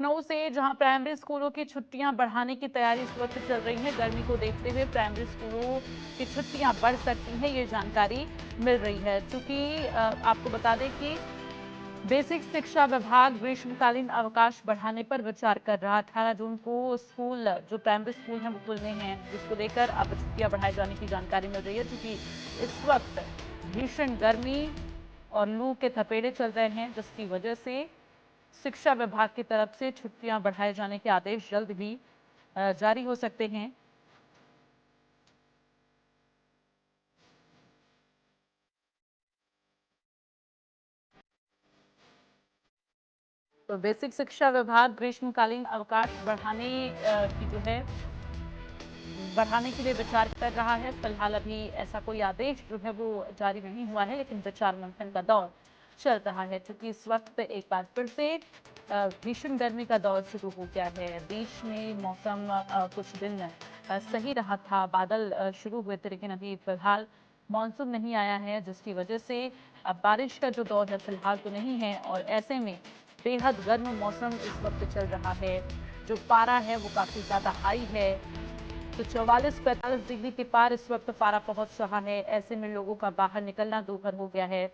लखनऊ से, जहां प्राइमरी स्कूलों की छुट्टियां बढ़ाने की तैयारी इस वक्त चल रही है। गर्मी को देखते हुए प्राइमरी स्कूलों की छुट्टियां बढ़ सकती हैं, ये जानकारी मिल रही है। क्योंकि आपको बता दें कि बेसिक शिक्षा विभाग ग्रीष्मकालीन अवकाश बढ़ाने पर विचार कर रहा। 18 जून को स्कूल, जो प्राइमरी स्कूल हैं, वो खुलने हैं, जिसको लेकर अब छुट्टियां बढ़ाए जाने की जानकारी मिल रही है। क्योंकि इस वक्त भीषण गर्मी और लू के थपेड़े चल रहे हैं, जिसकी वजह से शिक्षा विभाग की तरफ से छुट्टियां बढ़ाए जाने के आदेश जल्द ही जारी हो सकते हैं। तो बेसिक शिक्षा विभाग ग्रीष्मकालीन अवकाश बढ़ाने के लिए विचार कर रहा है। फिलहाल अभी ऐसा कोई आदेश जो है वो जारी नहीं हुआ है, लेकिन विचार मंथन का दौर चल रहा है। क्योंकि इस वक्त एक बार फिर से भीषण गर्मी का दौर शुरू हो गया है। देश में मौसम कुछ दिन सही रहा था, बादल शुरू हुए थे, लेकिन अभी फिलहाल मानसून नहीं आया है, जिसकी वजह से अब बारिश का जो दौर है फिलहाल तो नहीं है। और ऐसे में बेहद गर्म मौसम इस वक्त चल रहा है। जो पारा है वो काफी ज्यादा हाई है। तो 44-45 डिग्री के पार इस वक्त पारा पहुंच रहा है। ऐसे में लोगों का बाहर निकलना दूभर हो गया है।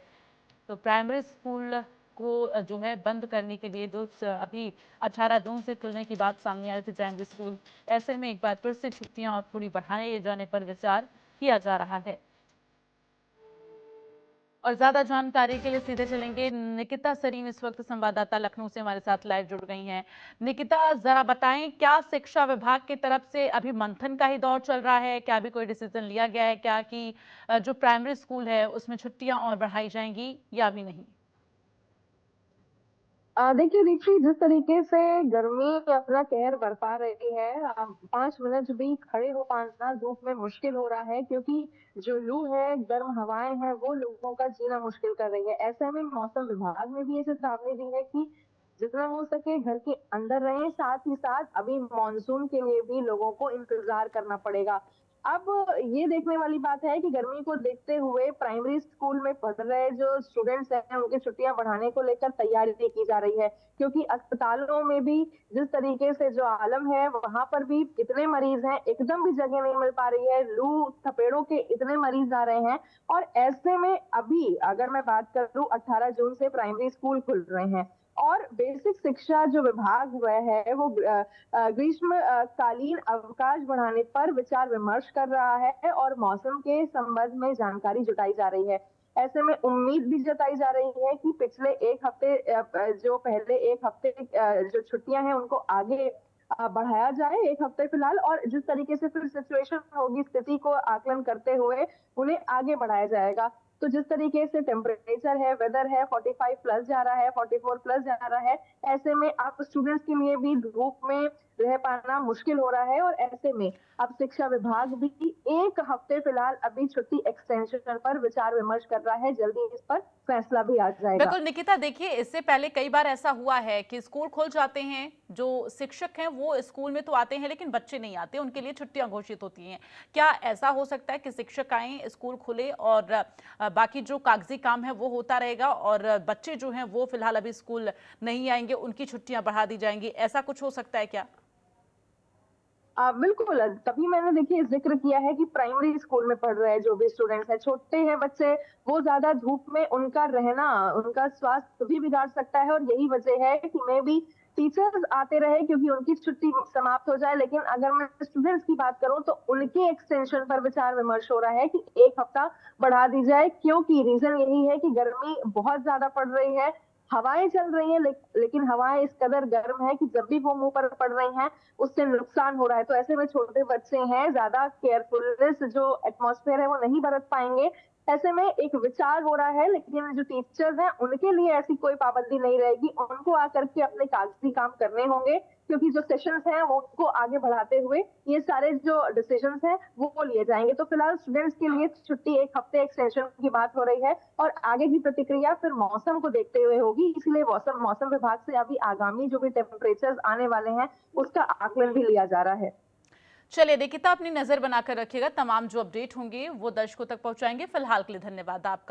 तो प्राइमरी स्कूल को जो है बंद करने के लिए, जो अभी 18 जून से खुलने की बात सामने आई थी प्राइमरी स्कूल, ऐसे में एक बार फिर से छुट्टियां और थोड़ी बढ़ाए जाने पर विचार किया जा रहा है। और ज्यादा जानकारी के लिए सीधे चलेंगे। निकिता सरीम इस वक्त संवाददाता लखनऊ से हमारे साथ लाइव जुड़ गई हैं। निकिता, जरा बताएं, क्या शिक्षा विभाग की तरफ से अभी मंथन का ही दौर चल रहा है? क्या अभी कोई डिसीजन लिया गया है क्या कि जो प्राइमरी स्कूल है उसमें छुट्टियां और बढ़ाई जाएंगी या अभी नहीं? देखिए दीप्ति, जिस तरीके से गर्मी अपना कहर बरपा रही है, 5 मिनट भी खड़े हो पाना धूप में मुश्किल हो रहा है, क्योंकि जो लू है, गर्म हवाएं हैं, वो लोगों का जीना मुश्किल कर रही है। ऐसे में मौसम विभाग ने भी ये चेतावनी दी है कि जितना हो सके घर के अंदर रहें। साथ ही साथ अभी मानसून के लिए भी लोगों को इंतजार करना पड़ेगा। अब ये देखने वाली बात है कि गर्मी को देखते हुए प्राइमरी स्कूल में पढ़ रहे जो स्टूडेंट्स हैं, उनकी छुट्टियां बढ़ाने को लेकर तैयारी की जा रही है, क्योंकि अस्पतालों में भी जिस तरीके से जो आलम है, वहां पर भी इतने मरीज हैं, एकदम भी जगह नहीं मिल पा रही है। लू थपेड़ों के इतने मरीज आ रहे हैं। और ऐसे में अभी अगर मैं बात करूं, 18 जून से प्राइमरी स्कूल खुल रहे हैं और बेसिक शिक्षा जो विभाग हुआ है वो ग्रीष्म कालीन अवकाश बढ़ाने पर विचार विमर्श कर रहा है और मौसम के संबंध में जानकारी जुटाई जा रही है। ऐसे में उम्मीद भी जताई जा रही है कि पिछले एक हफ्ते जो पहले एक हफ्ते जो छुट्टियां हैं उनको आगे बढ़ाया जाए 1 हफ्ते फिलहाल, और जिस तरीके से फिर सिचुएशन होगी, स्थिति को आकलन करते हुए उन्हें आगे बढ़ाया जाएगा। तो जिस तरीके से टेम्परेचर है, वेदर है, 45 प्लस जा रहा है, 44 प्लस जा रहा है, ऐसे में आप स्टूडेंट्स के लिए भी धूप में रह पाना मुश्किल हो रहा है। और ऐसे में अब शिक्षा विभाग भी 1 हफ्ते फिलहाल अभी छुट्टी एक्सटेंशन पर विचार विमर्श कर रहा है। जल्दी इस पर फैसला भी आ जाएगा। बिल्कुल निकिता, देखिए, इससे पहले कई बार ऐसा हुआ है कि स्कूल खुल जाते हैं, जो शिक्षक हैं वो स्कूल में तो आते हैं लेकिन बच्चे नहीं आते, उनके लिए छुट्टियां घोषित होती हैं। क्या ऐसा हो सकता है कि शिक्षक आए, स्कूल खुले और बाकी जो कागजी काम है वो होता रहेगा और बच्चे जो हैं वो फिलहाल अभी स्कूल नहीं आएंगे, उनकी छुट्टियां बढ़ा दी जाएंगी? ऐसा कुछ हो सकता है क्या? बिल्कुल, तभी मैंने देखिए जिक्र किया है कि प्राइमरी स्कूल में पढ़ रहे जो भी स्टूडेंट्स हैं, छोटे हैं बच्चे, वो ज्यादा धूप में उनका रहना उनका स्वास्थ्य भी बिगाड़ सकता है। और यही वजह है कि मैं भी टीचर्स आते रहे क्योंकि उनकी छुट्टी समाप्त हो जाए। लेकिन अगर मैं स्टूडेंट्स की बात करूं तो उनके एक्सटेंशन पर विचार विमर्श हो रहा है कि 1 हफ्ता बढ़ा दी जाए, क्योंकि रीजन यही है कि गर्मी बहुत ज्यादा पड़ रही है। हवाएं चल रही हैं, लेकिन हवाएं इस कदर गर्म है कि जब भी वो मुंह पर पड़ रही हैं उससे नुकसान हो रहा है। तो ऐसे में छोटे बच्चे हैं, ज्यादा केयरफुलनेस जो एटमॉस्फेयर है वो नहीं बरत पाएंगे। ऐसे में एक विचार हो रहा है, लेकिन जो टीचर्स हैं उनके लिए ऐसी कोई पाबंदी नहीं रहेगी, उनको आकर के अपने कागजी काम करने होंगे, क्योंकि जो सेशंस हैं वो उनको आगे बढ़ाते हुए ये सारे जो डिसीजंस हैं वो लिए जाएंगे। तो फिलहाल स्टूडेंट्स के लिए छुट्टी 1 हफ्ते एक्सटेंशन की बात हो रही है और आगे की प्रतिक्रिया फिर मौसम को देखते हुए होगी। इसलिए मौसम मौसम विभाग से अभी आगामी जो भी टेम्परेचर आने वाले हैं उसका आकलन भी लिया जा रहा है। चलिए निकिता, अपनी नजर बनाकर रखिएगा, तमाम जो अपडेट होंगे वो दर्शकों तक पहुंचाएंगे। फिलहाल के लिए धन्यवाद आपका।